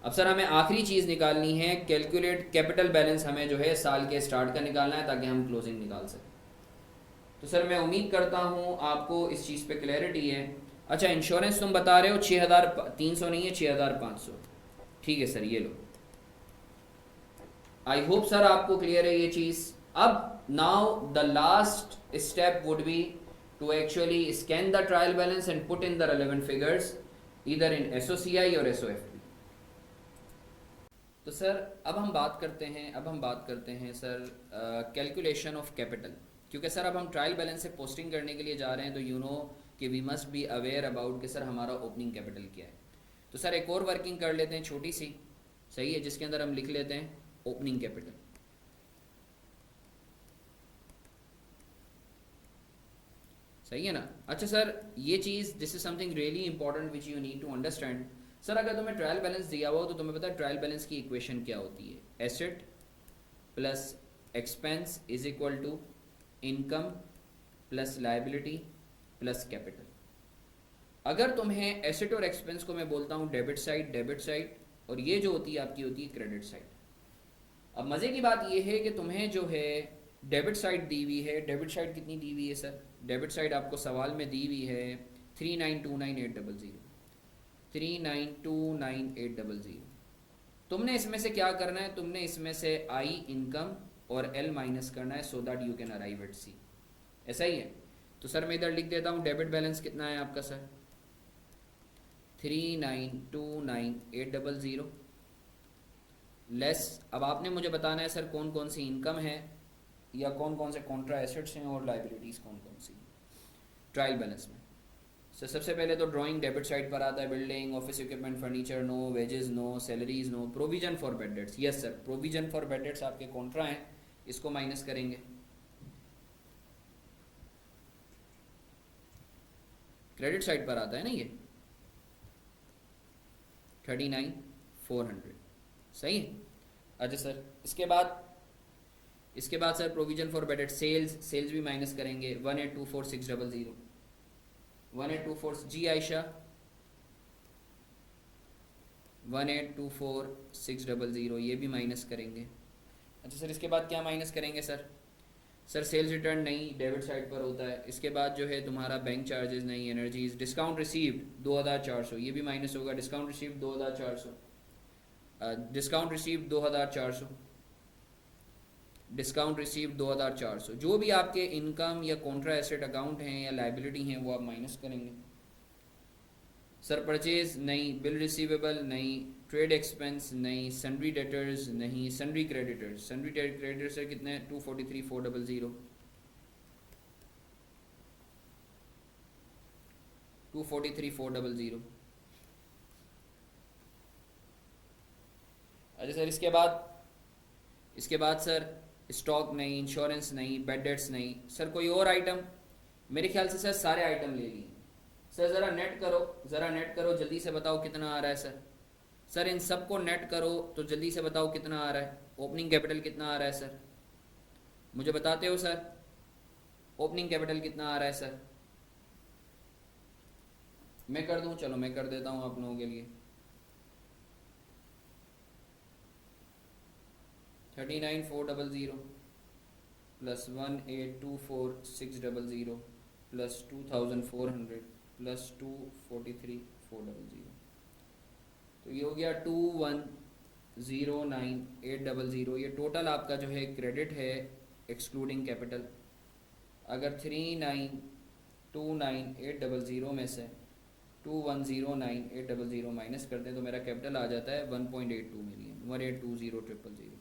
अब सर हमें आखिरी चीज़ निकालनी है, कैलकुलेट कैपिटल बैलेंस हमें जो है साल के स्टार्ट का निकालना है ताकि हम क्लोजिंग निकाल सकें। तो सर मैं उम्मीद करता हूँ आपको इस चीज़ पे क्लैरिटी है। अच्छा इंश्योरेंस तुम बता रहे हो 6,300 नहीं है 6,500, ठीक है सर ये लो, आई होप सर आपको क्लियर है ये चीज़। अब now the last step would be to actually scan the trial balance and put in the relevant figures either in SOCI or SOFP। तो सर अब हम बात करते हैं सर कैलकुलेशन ऑफ कैपिटल, क्योंकि सर अब हम ट्रायल बैलेंस से पोस्टिंग करने के लिए जा रहे हैं, तो यू नो कि we must be aware about कि सर हमारा ओपनिंग कैपिटल क्या है। तो सर एक और वर्किंग कर लेते हैं छोटी सी, सही है, जिसके अंदर हम लिख लेते हैं ओपनिंग कैपिटल, सही है ना। अच्छा सर ये चीज़ this is something really important which you need to understand. Sir अगर तुम्हें ट्रायल बैलेंस दिया हुआ हो तो तुम्हें पता है ट्रायल बैलेंस की इक्वेशन क्या होती है, asset plus expense is equal to income plus liability plus capital. अगर तुम्हें एसेट और एक्सपेंस को मैं बोलता हूँ डेबिट साइड, और ये जो होती है आपकी होती है क्रेडिट साइड। अब मज़े की बात ये है कि तुम्हें जो है डेबिट साइड दी हुई है, डेबिट साइड कितनी दी हुई है सर, डेबिट साइड आपको सवाल में दी हुई है 3,929,800, 3,929,800। तुमने इसमें से क्या करना है, तुमने इसमें से आई इनकम और एल माइनस करना है so that you can arrive at C, ऐसा ही है। तो सर मैं इधर लिख देता हूँ डेबिट बैलेंस कितना है आपका सर 3,929,800 लेस, अब आपने मुझे बताना है सर कौन कौन सी इनकम है या कौन कौन से कॉन्ट्रा एसेट्स हैं और लाइबिलिटीज़ कौन कौन सी ट्रायल बैलेंस में। सर सबसे पहले तो ड्राइंग डेबिट साइड पर आता है, building office equipment furniture no, wages no, salaries no, provision for bad debts, yes sir provision for bad debts आपके कॉन्ट्रा हैं, इसको माइनस करेंगे। क्रेडिट साइड पर आता है ना ये 39,400, सही है। अच्छा सर इसके बाद sir provision for bad debts, sales भी माइनस करेंगे 1,824,600, 1,824 जी आयशा 1,824,600 ये भी माइनस करेंगे। अच्छा सर इसके बाद क्या माइनस करेंगे सर सेल्स रिटर्न नहीं डेबिट साइड पर होता है। इसके बाद जो है तुम्हारा बैंक चार्जेस नहीं, एनर्जीज, डिस्काउंट रिसीव्ड 2,400 ये भी माइनस होगा, discount received 2,400, discount received 2,400, discount received 2,400। जो भी आपके इनकम या कॉन्ट्रा एसेट अकाउंट हैं या लाइबिलिटी हैं वो आप माइनस करेंगे, सर परचेज नहीं, बिल रिसीवेबल नहीं, ट्रेड एक्सपेंस नहीं, सन्ड्री डेटर्स नहीं, sundry creditors, sundry creditors sir कितने हैं 243,400, 243,400। अच्छा सर इसके बाद सर स्टॉक नहीं, इंश्योरेंस नहीं, बेड डेट्स नहीं, सर कोई और आइटम? मेरे ख्याल से सर सारे आइटम ले लिए। सर ज़रा नेट करो जल्दी से बताओ कितना आ रहा है सर। सर इन सब को नेट करो तो जल्दी से बताओ कितना आ रहा है। ओपनिंग कैपिटल कितना आ रहा है सर, मुझे बताते हो सर? ओपनिंग कैपिटल कितना आ रहा है सर? मैं कर दूं? चलो मैं कर देता हूं आप लोगों के लिए। 39,400 प्लस 1,824,600 प्लस 2,400 प्लस 243,400, तो ये हो गया 21,09,800। ये टोटल आपका जो है क्रेडिट है एक्सक्लूडिंग कैपिटल। अगर 39,29,800 में से 21,09,800 माइनस करते हैं तो मेरा कैपिटल आ जाता है 1.82 million, 1,820,000।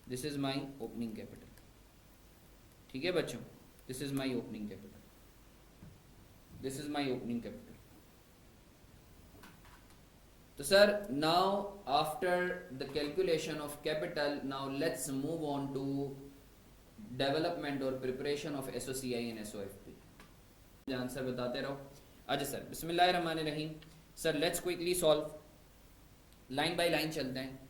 This is my opening capital. ठीक है बच्चों, this is my opening capital, this is my opening capital. तो sir now after the calculation of capital, now let's move on to development और preparation of SOCI and SOFP. Answer बताते रहो। अच्छा सर बिस्मिल्लाहिर्रहमानिर्रहीम। Sir let's quickly solve, line by line चलते हैं।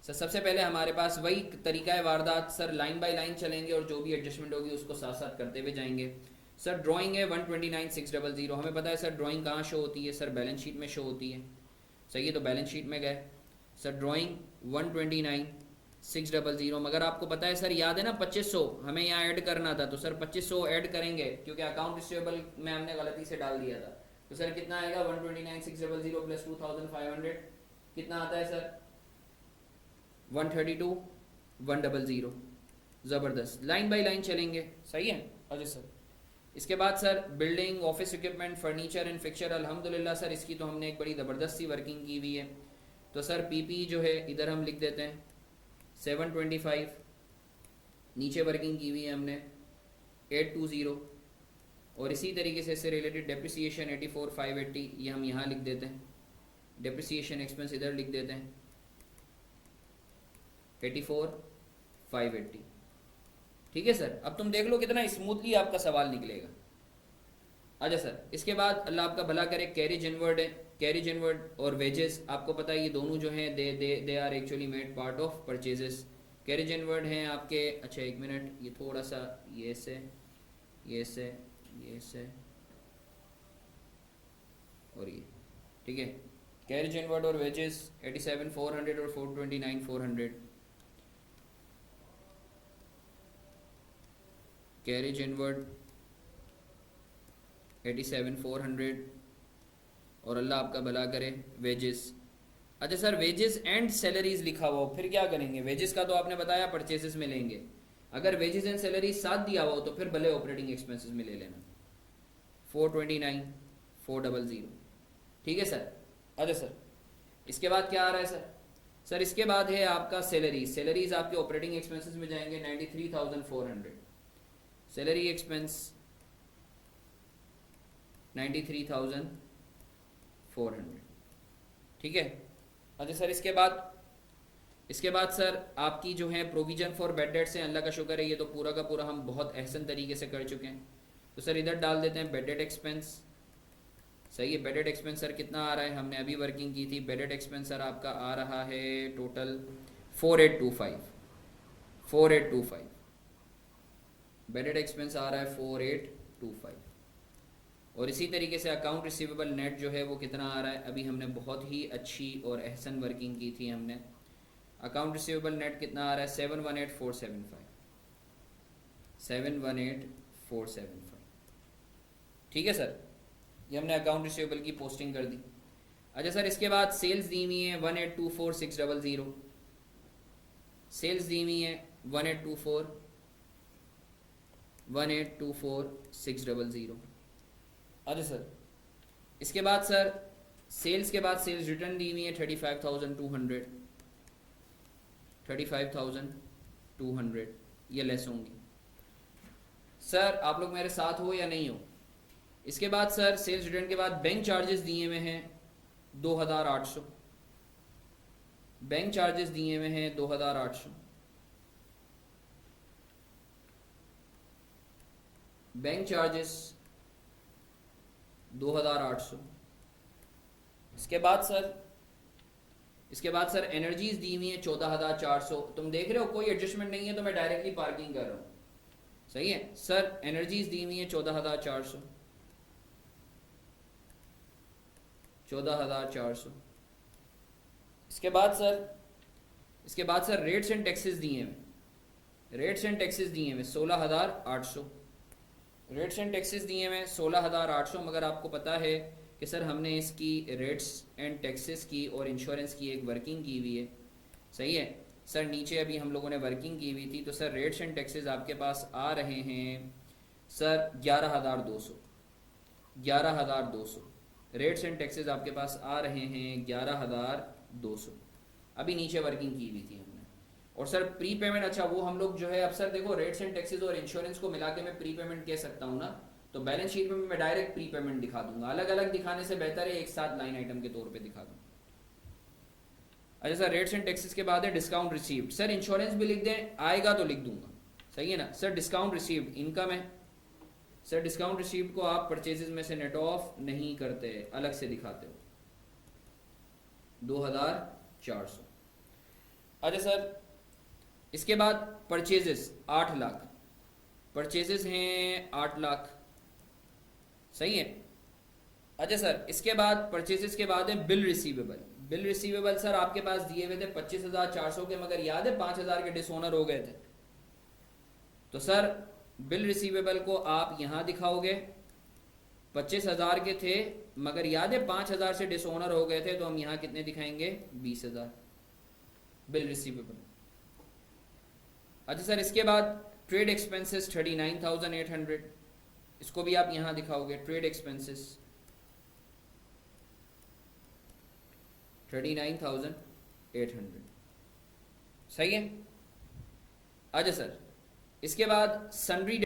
सर सबसे पहले हमारे पास वही तरीका है वारदात, सर लाइन बाय लाइन चलेंगे और जो भी एडजस्टमेंट होगी उसको साथ साथ करते हुए जाएंगे। सर ड्राइंग है 129,600, हमें पता है सर ड्राइंग कहाँ शो होती है? सर बैलेंस शीट में शो होती है। सही है, तो बैलेंस शीट में गए सर, ड्राइंग 129,600, मगर आपको पता है सर, याद है ना 2500 हमें यहाँ ऐड करना था, तो सर 2500 ऐड करेंगे क्योंकि अकाउंट रिसीवेबल में हमने गलती से डाल दिया था। तो सर कितना आएगा 129,600 प्लस 2,500 कितना आता है सर? 132,100। ज़बरदस्त, लाइन बाय लाइन चलेंगे। सही है। अच्छा सर इसके बाद sir building, office equipment, furniture and fixture, अल्हम्दुलिल्लाह सर इसकी तो हमने एक बड़ी ज़बरदस्त सी वर्किंग की हुई है। तो सर पीपी जो है इधर हम लिख देते हैं 725, नीचे वर्किंग की हुई है हमने 820, और इसी तरीके से इससे रिलेटेड डेप्रिसिएशन 84,580 ये हम यहाँ लिख देते हैं। डेप्रिसिएशन एक्सपेंस इधर लिख देते हैं 84,580। ठीक है सर, अब तुम देख लो कितना स्मूथली आपका सवाल निकलेगा। अच्छा सर इसके बाद अल्लाह आपका भला करे, कैरेज इनवर्ड है। कैरेज इनवर्ड और वेजेस आपको पता है ये दोनों जो हैं they are actually made part of purchases. Carriage inward हैं आपके, अच्छा एक मिनट, ये थोड़ा सा ये से और ये, ठीक है। कैरेज इनवर्ड और वेजेस 87,400 और 429,400। कैरेज इनवर्ड 87,400 और अल्लाह आपका भला करे वेजेस। अच्छा सर वेजेस एंड सैलरीज लिखा हुआ हो, फिर क्या करेंगे? वेजेस का तो आपने बताया परचेसेस में लेंगे, अगर वेजेस एंड सैलरीज साथ दिया हुआ हो तो फिर भले ऑपरेटिंग एक्सपेंसेस में ले लेना 429,400। ठीक है सर। अच्छा सर इसके बाद क्या आ रहा है सर? सर इसके बाद है आपका सैलरीज। सैलरीज आपके ऑपरेटिंग एक्सपेंसेस में जाएंगे 93,400। Salary expense 93,400। ठीक है। अच्छा सर इसके बाद सर आपकी जो है प्रोविजन फॉर बेड डेट्स हैं, अल्लाह का शुक्र है ये तो पूरा का पूरा हम बहुत अहसन तरीके से कर चुके हैं। तो सर इधर डाल देते हैं बेड डेट एक्सपेंस। सही है, बेड डेट एक्सपेंस सर कितना आ रहा है? हमने अभी वर्किंग की थी। बेड डेट एक्सपेंस सर आपका आ रहा है टोटल 4,825। बेड डेट एक्सपेंस आ रहा है 4,825। और इसी तरीके से अकाउंट रिसीवेबल नेट जो है वो कितना आ रहा है? अभी हमने बहुत ही अच्छी और अहसन वर्किंग की थी हमने। अकाउंट रिसीवेबल नेट कितना आ रहा है? 718,475। 718,475। ठीक है सर, ये हमने अकाउंट रिसीवेबल की पोस्टिंग कर दी। अच्छा सर इसके बाद सेल्स दी हुई है 1,824,600। सेल्स दी हुई है 1,824,600। अच्छा सर इसके बाद सर सेल्स के बाद सेल्स रिटर्न दी हुई है 35,200, 35,200 ये लेस होंगी। सर आप लोग मेरे साथ हो या नहीं हो? इसके बाद सर सेल्स रिटर्न के बाद बैंक चार्जेस दिए हुए हैं 2,800, बैंक चार्जेस दिए हुए हैं 2,800, बैंक चार्जेस 2,800। इसके बाद सर एनर्जीज दी हुई है 14,400। तुम देख रहे हो कोई एडजस्टमेंट नहीं है तो मैं डायरेक्टली पार्किंग कर रहा हूँ, सही है सर। एनर्जीज दी हुई है 14,400, 14,400। इसके बाद सर रेट्स एंड टैक्सेस दिए हैं, रेट्स एंड टैक्सेस दिए हैं 16,800, रेट्स एंड टैक्सेस दिए हैं 16,800। मगर आपको पता है कि सर हमने इसकी रेट्स एंड टैक्सेस की और इंश्योरेंस की एक वर्किंग की हुई है, सही है सर। नीचे अभी हम लोगों ने वर्किंग की हुई थी, तो सर रेट्स एंड टैक्सेस आपके पास आ रहे हैं सर 11,200, 11,200 रेट्स एंड टैक्सेस आपके पास आ रहे हैं 11,200। अभी नीचे वर्किंग की हुई थी हमने। और सर प्री पेमेंट, अच्छा वो हम लोग जो है, अब सर देखो रेट्स एंड टैक्सेस और इंश्योरेंस को मिला के मैं प्री पेमेंट कह सकता हूँ ना, तो बैलेंस शीट में मैं डायरेक्ट प्री पेमेंट दिखा दूंगा। अलग अलग दिखाने से बेहतर है एक साथ लाइन आइटम के तौर पे दिखा दूँ। अच्छा सर रेट्स एंड टैक्सेस के बाद है डिस्काउंट रिसीव्ड। सर इंश्योरेंस भी लिख दें, आएगा तो लिख दूंगा, सही है ना सर। डिस्काउंट रिसीव्ड इनकम है सर, डिस्काउंट रिसीव्ड को आप परचेजेस में से नेट ऑफ नहीं करते, अलग से दिखाते हो 2,400। अच्छा सर इसके बाद परचेजेस 8 लाख, परचेजेस हैं 8 लाख, सही है। अच्छा सर इसके बाद परचेजेस के बाद है bill receivable. Bill receivable sir आपके पास दिए हुए थे 25,400 के, मगर याद है 5,000 के डिसओनर हो गए थे, तो सर बिल रिसीवेबल को आप यहां दिखाओगे। 25,000 के थे मगर याद है 5,000 से डिसओनर हो गए थे, तो हम यहां कितने दिखाएंगे 20,000 बिल रिसीवेबल। अच्छा सर इसके बाद ट्रेड एक्सपेंसेस 39,800, इसको भी आप यहां दिखाओगे ट्रेड एक्सपेंसेस 39,800, सही है। अच्छा सर इसके बाद सन्ड्री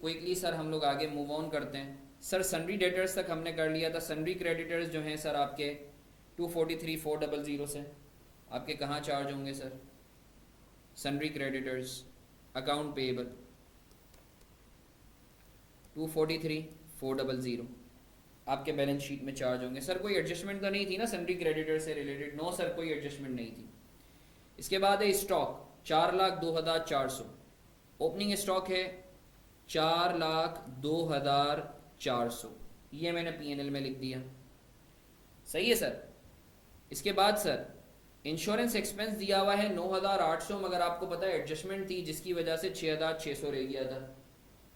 क्विकली सर हम लोग आगे मूव ऑन करते हैं। सर सन्ड्री डेटर्स तक हमने कर लिया था। सन्ड्री क्रेडिटर्स जो हैं सर आपके 243,400 से आपके कहाँ चार्ज होंगे sir? Sundry creditors account payable 243,400 आपके बैलेंस शीट में चार्ज होंगे। सर कोई एडजस्टमेंट तो नहीं थी ना सन्ड्री क्रेडिटर से रिलेटेड? नो सर कोई एडजस्टमेंट नहीं थी। इसके बाद है स्टॉक 4,02,400, ओपनिंग स्टॉक है 4,02,400, ये मैंने पीएनएल में लिख दिया, सही है सर। इसके बाद सर इंश्योरेंस एक्सपेंस दिया हुआ है 9,800, मगर आपको पता है एडजस्टमेंट थी जिसकी वजह से 6,600 रह गया था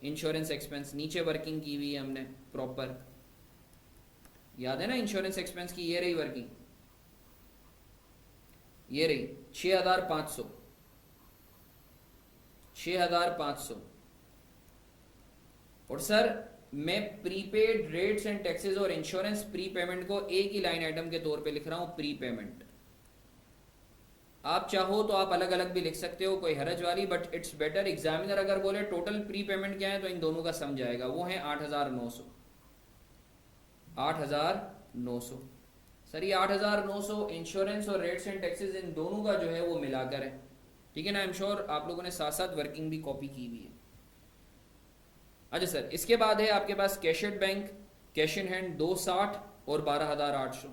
इंश्योरेंस एक्सपेंस। नीचे वर्किंग की हुई है हमने प्रॉपर, याद है ना इंश्योरेंस एक्सपेंस की, ये रही वर्किंग, ये रही 6,500, 6,500। और सर मैं प्रीपेड रेट्स एंड टैक्सेस और इंश्योरेंस प्री पेमेंट को एक ही लाइन आइटम के तौर पे लिख रहा हूं, प्री पेमेंट। आप चाहो तो आप अलग अलग भी लिख सकते हो, कोई हरज वाली, बट इट्स बेटर एग्जामिनर अगर बोले टोटल प्री पेमेंट क्या है तो इन दोनों का सम जाएगा, वो है 8,900, 8,900। सर ये 8,900 इंश्योरेंस और रेट्स एंड टैक्सेस इन दोनों का जो है वो मिलाकर है, ठीक है ना। आई एम श्योर आप लोगों ने साथ साथ वर्किंग भी कॉपी की हुई है। अच्छा सर इसके बाद है आपके पास कैशड बैंक, कैश इन हैंड 260 और 12,800।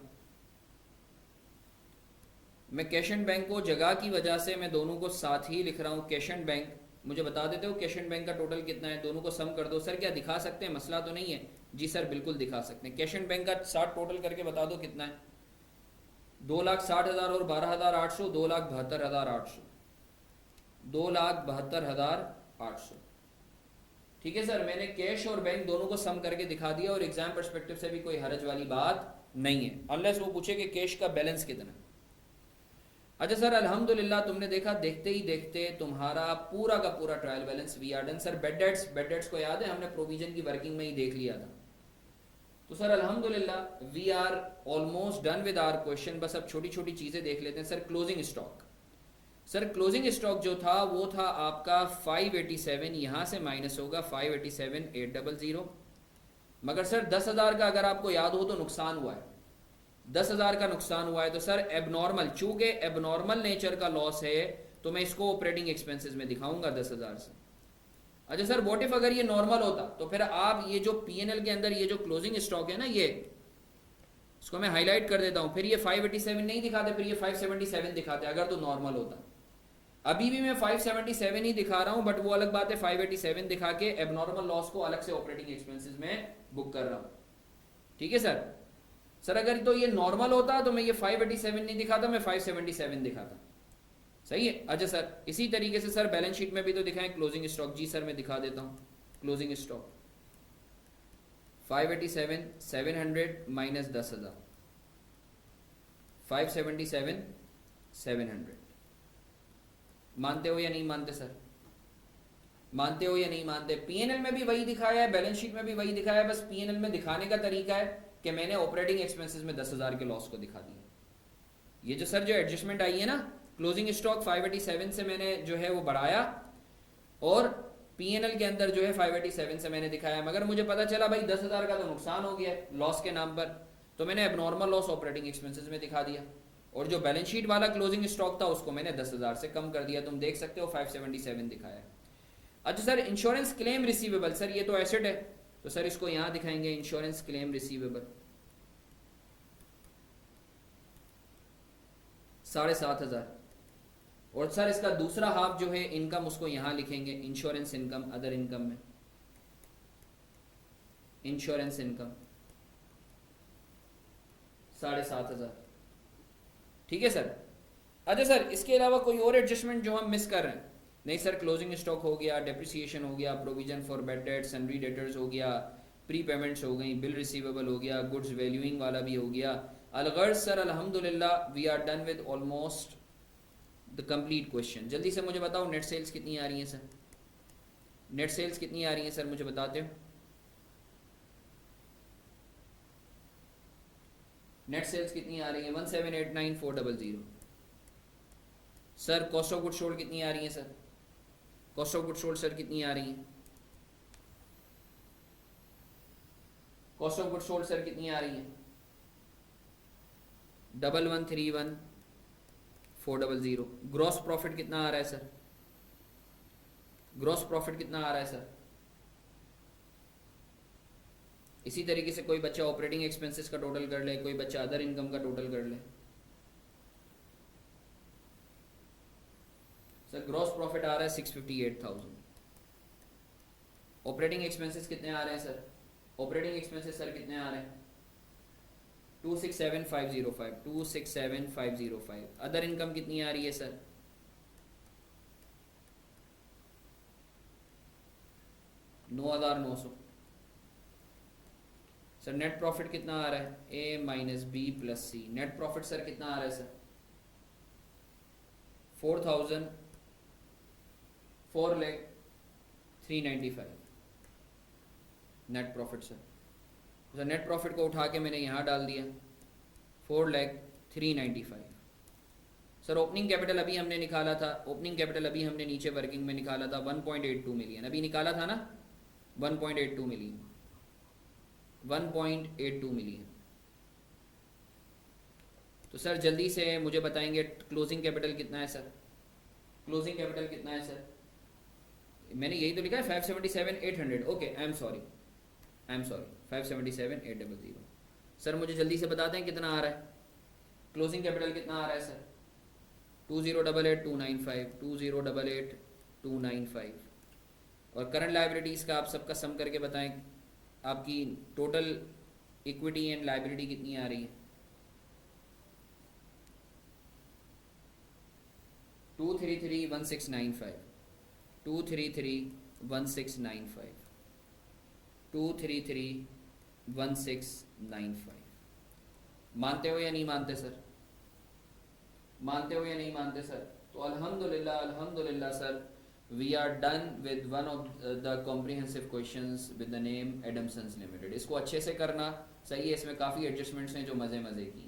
मैं कैश एंड बैंक को जगह की वजह से मैं दोनों को साथ ही लिख रहा हूँ। कैश एंड बैंक मुझे बता देते हो कैश एंड बैंक का टोटल कितना है, दोनों को सम कर दो। सर क्या दिखा सकते हैं, मसला तो नहीं है? जी सर बिल्कुल दिखा सकते हैं। कैश एंड बैंक का 60 टोटल करके बता दो कितना है। 2,60,000 और 12,800, 2,72,800, 2,72,800। ठीक है सर, मैंने कैश और बैंक दोनों को सम करके दिखा दिया और एग्जाम पर्सपेक्टिव से भी कोई हरज वाली बात नहीं है, अनलेस वो पूछे कि कैश का बैलेंस कितना है। अच्छा सर, अल्हम्दुलिल्लाह तुमने देखा देखते ही देखते तुम्हारा पूरा का पूरा trial balance we are done. Sir bad debts को याद है, हमने प्रोविजन की वर्किंग में ही देख लिया था। तो सर अल्हम्दुलिल्लाह we are almost done with our question. बस अब छोटी छोटी चीजें देख लेते हैं। Sir closing stock, sir closing stock जो था वो था आपका 587, यहां से माइनस होगा 587,800। मगर सर 10,000 का अगर आपको याद हो तो नुकसान हुआ है, 10,000 का नुकसान हुआ है। तो सर एबनॉर्मल, चूंकि एबनॉर्मल नेचर का लॉस है तो मैं इसको ऑपरेटिंग एक्सपेंसेस में दिखाऊंगा 10,000 से। अच्छा सर, व्हाट इफ अगर ये नॉर्मल होता तो फिर आप ये जो पीएनएल के अंदर ये जो क्लोजिंग स्टॉक है ना, ये इसको मैं हाईलाइट कर देता हूं, फिर ये 587 नहीं दिखाते, फिर ये 577 दिखाते अगर तो नॉर्मल होता। अभी भी मैं 577 ही दिखा रहा हूं, बट वो अलग बात है 587 दिखा के एबनॉर्मल लॉस को अलग से ऑपरेटिंग एक्सपेंसेस में बुक कर रहा हूं। ठीक है सर। सर अगर तो ये नॉर्मल होता तो मैं ये 587 नहीं दिखाता, मैं 577 दिखाता। सही है। अच्छा सर, इसी तरीके से सर बैलेंस शीट में भी तो दिखाएं क्लोजिंग स्टॉक। जी सर मैं दिखा देता हूं क्लोजिंग स्टॉक 587 700 माइनस 10,000, 577 700। मानते हो या नहीं मानते सर? मानते हो या नहीं मानते? पीएनएल में भी वही दिखाया है, बैलेंस शीट में भी वही दिखाया है, बस पीएनएल में दिखाने का तरीका है कि मैंने ऑपरेटिंग एक्सपेंसेस में 10,000 के लॉस को दिखा दिया। ये जो सर जो एडजस्टमेंट आई है ना, क्लोजिंग स्टॉक 587 से मैंने जो है वो बढ़ाया और पीएनएल के अंदर जो है 587 से मैंने दिखाया। मगर मुझे पता चला भाई 10,000 का तो नुकसान हो गया लॉस के नाम पर, तो मैंने एबनॉर्मल लॉस ऑपरेटिंग एक्सपेंसेस में दिखा दिया और जो बैलेंस शीट वाला क्लोजिंग स्टॉक था उसको मैंने 10,000 से कम कर दिया। तुम देख सकते हो 577 दिखाया। अच्छा sir, insurance claim receivable, sir ये तो एसेट है तो सर इसको यहां दिखाएंगे इंश्योरेंस क्लेम रिसीवेबल 7,500। और सर इसका दूसरा हाफ जो है इनकम उसको यहां लिखेंगे इंश्योरेंस इनकम, अदर इनकम में इंश्योरेंस इनकम 7,500। ठीक है सर। अच्छा सर, इसके अलावा कोई और एडजस्टमेंट जो हम मिस कर रहे हैं? नहीं सर, क्लोजिंग स्टॉक हो गया, डेप्रिसिएशन हो गया, provision for bad debts, sundry debtors हो गया, प्री पेमेंट्स हो गई, बिल रिसीवेबल हो गया, गुड्स वैल्यूइंग वाला भी हो गया। अलगर्ज सर अल्हम्दुलिल्लाह we are done with almost the complete question. जल्दी से मुझे बताओ नेट सेल्स कितनी आ रही हैं सर? नेट सेल्स कितनी आ रही हैं सर, मुझे बताते हो? नेट सेल्स कितनी आ रही है? 1,789,400। Sir cost of good sold कितनी आ रही है sir? Cost of good sold sir कितनी आ रही है? Cost of good sold sir कितनी आ रही है? 11,31,400। ग्रॉस प्रॉफिट कितना आ रहा है सर? ग्रॉस प्रॉफिट कितना आ रहा है सर? इसी तरीके से कोई बच्चा ऑपरेटिंग एक्सपेंसेस का टोटल कर ले, कोई बच्चा अदर इनकम का टोटल कर ले। सर ग्रॉस प्रॉफिट आ रहा है 658,000। ऑपरेटिंग एक्सपेंसेस कितने आ रहे हैं सर? ऑपरेटिंग एक्सपेंसेस सर कितने आ रहे हैं? 267,505, 267,505। अदर इनकम कितनी आ रही है सर? 9,900। सर नेट प्रॉफिट कितना आ रहा है? ए माइनस बी प्लस सी। नेट प्रॉफिट सर कितना आ रहा है sir? 4,395 net profit sir. Sir net profit को उठा के मैंने यहाँ डाल दिया 4,395। सर ओपनिंग कैपिटल अभी हमने निकाला था, ओपनिंग कैपिटल अभी हमने नीचे वर्किंग में निकाला था 1.82 मिलियन, अभी निकाला था ना 1.82 मिलियन, 1.82 मिलियन। तो सर जल्दी से मुझे बताएंगे क्लोजिंग कैपिटल कितना है सर? क्लोजिंग कैपिटल कितना है सर? मैंने यही तो लिखा है 577,800। Okay, I am sorry 577,800। Sir मुझे जल्दी से बता दें कितना आ रहा है? क्लोजिंग कैपिटल कितना आ रहा है सर? 20,88,295, 20,88,295। और करंट लाइबिलिटीज़ का आप सबका सम करके बताएं आपकी टोटल इक्विटी एंड लाइबिलिटी कितनी आ रही है? 2331695 2331695 2331695 मानते हो या नहीं मानते सर? मानते हो या नहीं मानते सर? तो अल्हम्दुलिल्लाह अल्हम्दुलिल्लाह sir, we are done with one of the comprehensive questions with the name Adamsons limited. इसको अच्छे से करना, सही है, इसमें काफ़ी एडजस्टमेंट्स हैं जो मज़े मज़े की।